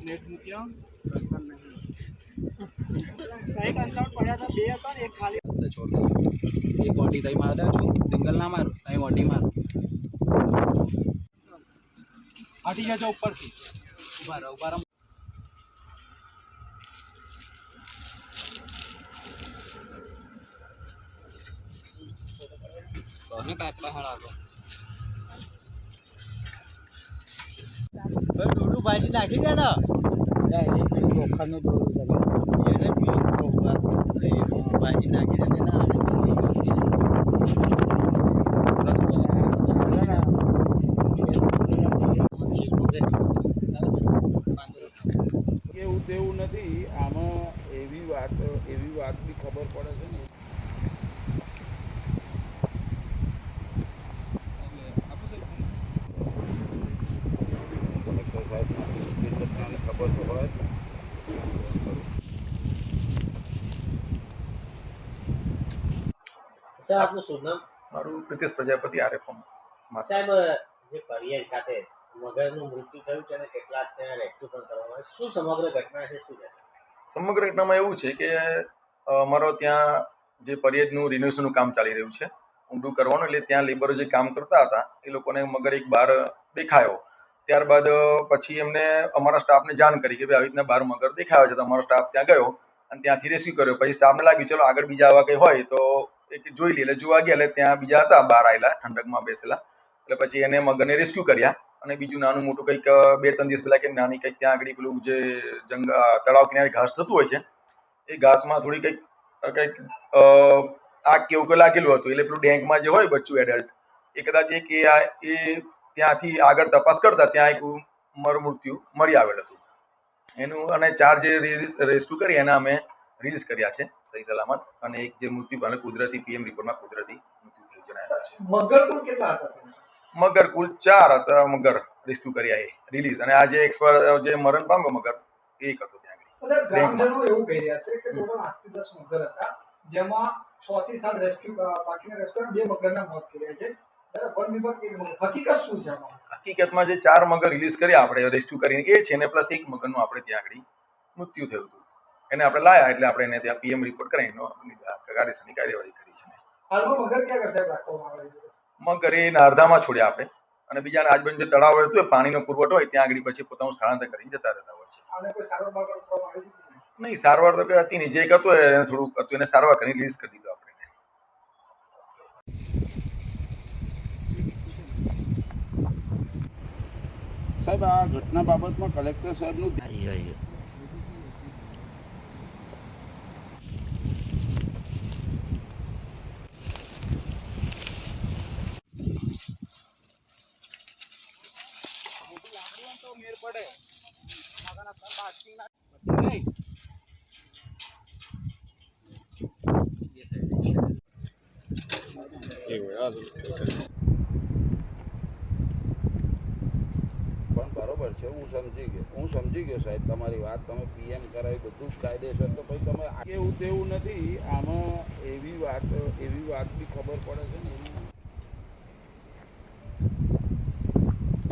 Plate મૂક્યા एक uncle पड़ा था, बे था एक खाली छोड़ एक बॉडी तई मार दे सिंगल ना मारो तई बॉडी मारो हटी जा ऊपर से ऊपर કોને કાટલા હળાવો ભાઈ દોડું ભાજી નાખી દે ને ડાયરેક્ટ પેલું લોખંડનું દોડું છે એને પેલું ભાજી નાખી દે ને એવું તેવું નથી આમાં એવી વાત બી ખબર પડે છે ને ખબર તો હોય સર આપનું શું નામ? મારું પ્રિતેશ પ્રજાપતિ આરએફએમ સાહેબ જે પરિયર ખાતે મગરનું મૃત્યુ થયું છે અને કેટલાક ત્યાં રેસ્ક્યુ પણ કરવામાં આવ્યું, શું સમગ્ર ઘટના છે, શું છે? સમગ્ર ઘટનામાં એવું છે કે અમારો ત્યાં જે પરિયરનું રિનોવેશનનું કામ ચાલી રહ્યું છે ઊંડું કરવાનું, એટલે ત્યાં લેબરો જે કામ કરતા હતા એ લોકોને મગર એક બહાર દેખાયો. ત્યારબાદ પછી એમને અમારા સ્ટાફને જાણ કરી કે ભાઈ આવી રીતના બહાર મગર દેખાયો છે, તો અમારો સ્ટાફ ત્યાં ગયો અને ત્યાંથી રેસ્ક્યુ કર્યો. પછી સ્ટાફને લાગ્યું ચલો આગળ બીજા આવા કંઈ હોય તો એક જોઈ લે, એટલે જોવા ગયા એટલે ત્યાં બીજા હતા બહાર આવેલા ઠંડકમાં બેસેલા, એટલે પછી એને મગરને રેસ્ક્યુ કર્યા. અને બીજું નાનું મોટું કંઈક 2-3 દિવસ પહેલા કે નાની કંઈક ત્યાં આગળ પેલું જે તળાવ કિનારે ઘાસ થતું હોય છે એ ઘાસમાં થોડી કંઈક આગ કેવું કે લાગેલું હતું, એટલે પેલું ડેન્કમાં જે હોય બચ્ચું એડલ્ટ એ કદાચ એ ત્યાંથી આગળ તપાસ કરતા ત્યાં એક મૃત્યુ મળી આવેલ હતું એનું. અને 4 જે રેસ્ક્યુ કરી એના અમે રિલીઝ કર્યા છે સહી સલામત, અને એક જે મૃત્યુ પામેલ કુદરતી પીએમ રિપોર્ટમાં કુદરતી મૃત્યુ થયું જણાવેલ છે. મગર પણ કેટલા હતા? મગર કુલ 4 હતા મગર રેસ્ક્યુ કર્યા એ રિલીઝ, અને આ જે જે મરણ પામ્યો મગર એક હતો ત્યાં આગળ. ગ્રામજનો એવું કહી રહ્યા છે કે ટોટલ 8 થી 10 મગર હતા, જેમાં 6 થી 7 રેસ્ક્યુ બાકીના રેસ્ક્યુ 2 મગરના મોત થયા છે. વન વિભાગ હકીકત શું છે? હકીકતમાં જે 4 મગર રિલીઝ કર્યા આપણે રેસ્ક્યુ કરીને એ છે ને પ્લસ એક મગરનું આપણે ત્યાં આગળ મૃત્યુ થયું હતું, એને આપણે લાયા એટલે આપણે એને ત્યાં પીએમ રિપોર્ટ કરીને કાયદેસરની કાર્યવાહી કરી છે. હાલમાં મગર ક્યાં કરશે રાખવામાં આવે છે? મગર એ નારધામાં છોડ્યા આપણે, અને બીજાને આજુબાજુ જે તળાવ રહેતું હોય પાણીનો પુરવઠો હોય ત્યાં આગળ પછી પોતાનું સ્થળાંતર કરીને જતા રહેતા હોય છે. આને કોઈ સારવાર કરવામાં આવી હતી? નહીં, સારવાર તો કઈ હતી નહીં, જે એક હતું એને થોડુંક હતું એને સારવાર કરીને રિલીઝ કરી દીધું આપણે. સાહેબ આ ઘટના બાબતમાં કલેક્ટર સાહેબનું મેર પડે પણ બરોબર છે, હું સમજી ગયો સાહેબ તમારી વાત. તમે પીએમ કરાવી બધું જ કાયદેસર, તો પછી તમે એવું તેવું નથી આમાં એવી વાત બી ખબર પડે છે ને.